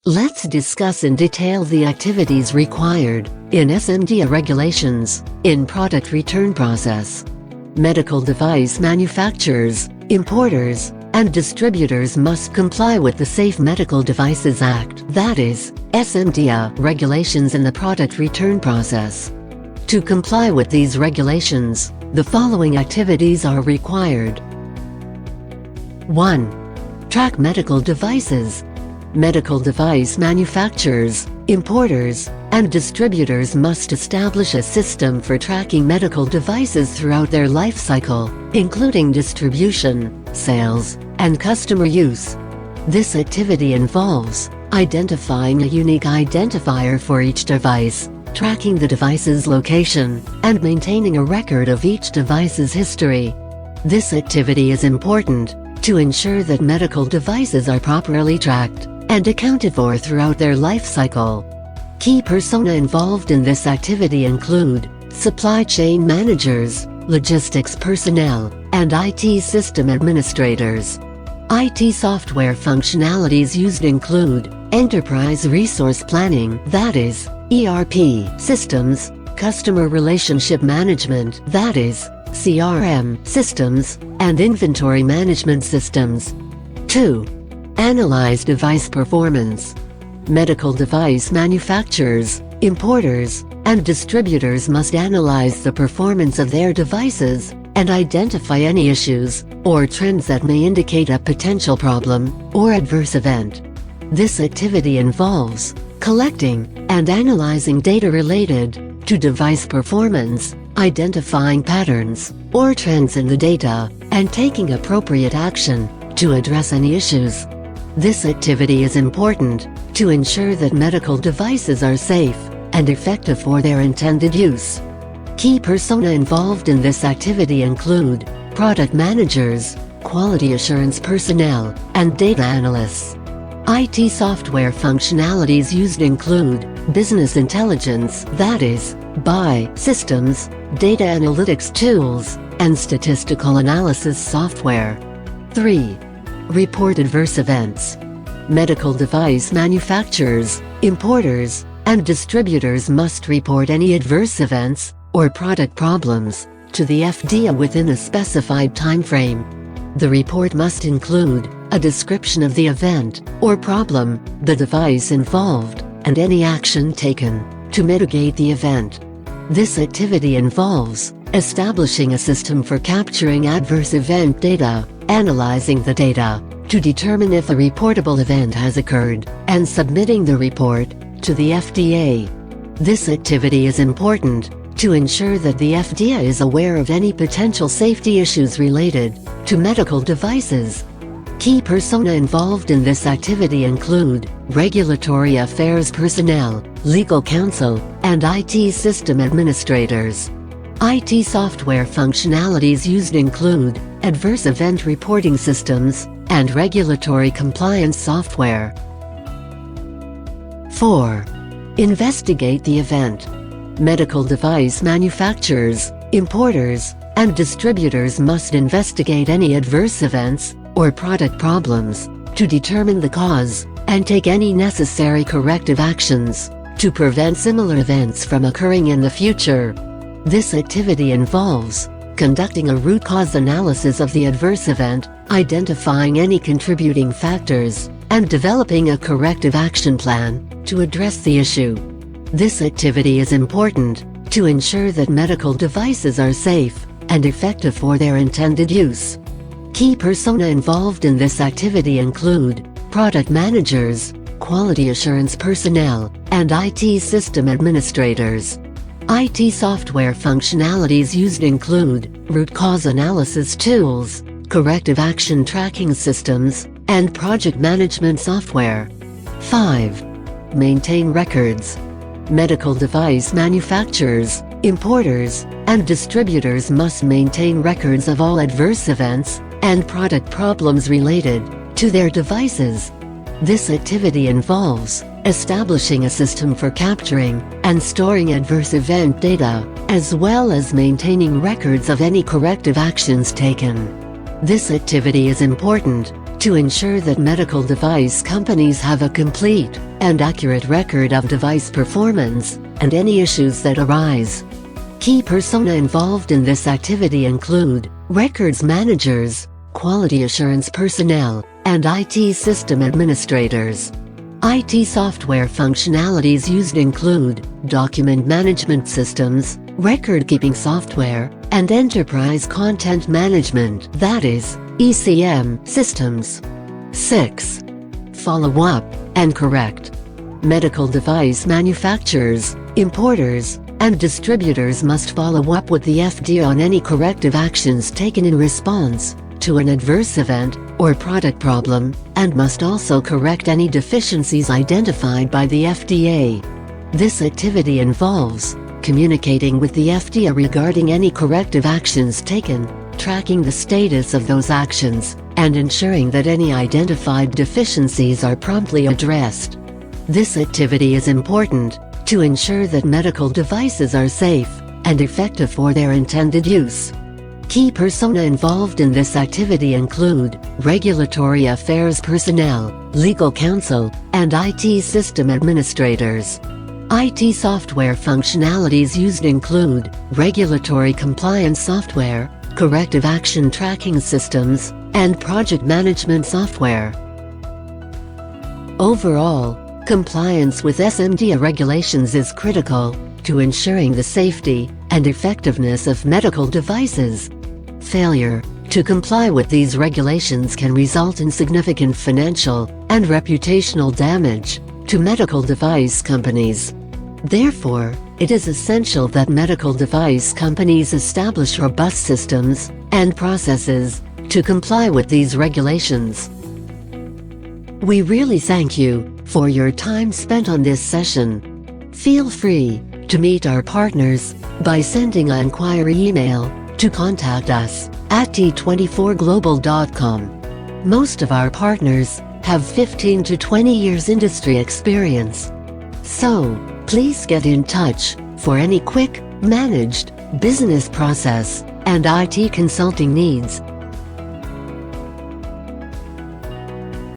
Let's discuss in detail the activities required in SMDA regulations in product return process. Medical device manufacturers, importers, and distributors must comply with the Safe Medical Devices Act, that is, SMDA regulations in the product return process. To comply with these regulations, the following activities are required. 1. Track medical devices. Medical device manufacturers, importers, and distributors must establish a system for tracking medical devices throughout their life cycle, including distribution, sales, and customer use. This activity involves identifying a unique identifier for each device, tracking the device's location, and maintaining a record of each device's history. This activity is important to ensure that medical devices are properly tracked and accounted for throughout their life cycle. Key persona involved in this activity include supply chain managers, logistics personnel, and IT system administrators. IT software functionalities used include enterprise resource planning, that is, ERP systems, customer relationship management, that is, CRM systems, and inventory management systems. 2. Analyze device performance. Medical device manufacturers, importers, and distributors must analyze the performance of their devices and identify any issues or trends that may indicate a potential problem or adverse event. This activity involves collecting and analyzing data related to device performance, identifying patterns or trends in the data, and taking appropriate action to address any issues. This activity is important to ensure that medical devices are safe and effective for their intended use. Key persona involved in this activity include product managers, quality assurance personnel, and data analysts. IT software functionalities used include business intelligence, that is, BI systems, data analytics tools, and statistical analysis software. 3. Report adverse events. Medical device manufacturers, importers, and distributors must report any adverse events or product problems to the FDA within a specified time frame. The report must include a description of the event or problem, the device involved, and any action taken to mitigate the event. This activity involves establishing a system for capturing adverse event data, analyzing the data to determine if a reportable event has occurred, and submitting the report to the FDA. This activity is important to ensure that the FDA is aware of any potential safety issues related to medical devices. Key persona involved in this activity include regulatory affairs personnel, legal counsel, and IT system administrators. IT software functionalities used include adverse event reporting systems and regulatory compliance software. 4. Investigate the event. Medical device manufacturers, importers, and distributors must investigate any adverse events or product problems to determine the cause and take any necessary corrective actions to prevent similar events from occurring in the future. This activity involves conducting a root cause analysis of the adverse event, identifying any contributing factors, and developing a corrective action plan to address the issue. This activity is important to ensure that medical devices are safe and effective for their intended use. Key persona involved in this activity include product managers, quality assurance personnel, and IT system administrators. IT software functionalities used include root cause analysis tools, corrective action tracking systems, and project management software. 5. Maintain records. Medical device manufacturers, importers, and distributors must maintain records of all adverse events and product problems related to their devices. This activity involves establishing a system for capturing and storing adverse event data, as well as maintaining records of any corrective actions taken. This activity is important to ensure that medical device companies have a complete and accurate record of device performance and any issues that arise. Key persona involved in this activity include records managers, quality assurance personnel, and IT system administrators. IT software functionalities used include document management systems, record-keeping software, and enterprise content management, that is, ECM, systems. 6. Follow up and correct. Medical device manufacturers, importers, and distributors must follow up with the FDA on any corrective actions taken in response to an adverse event or product problem, and must also correct any deficiencies identified by the FDA. This activity involves communicating with the FDA regarding any corrective actions taken, tracking the status of those actions, and ensuring that any identified deficiencies are promptly addressed. This activity is important to ensure that medical devices are safe and effective for their intended use. Key persona involved in this activity include regulatory affairs personnel, legal counsel, and IT system administrators. IT software functionalities used include regulatory compliance software, corrective action tracking systems, and project management software. Overall, compliance with SMDA regulations is critical to ensuring the safety and effectiveness of medical devices. Failure to comply with these regulations can result in significant financial and reputational damage to medical device companies. Therefore, it is essential that medical device companies establish robust systems and processes to comply with these regulations. We really thank you for your time spent on this session. Feel free to meet our partners by sending an inquiry email to contact us at t24global.com. Most of our partners have 15 to 20 years industry experience. So, please get in touch for any quick, managed business process and IT consulting needs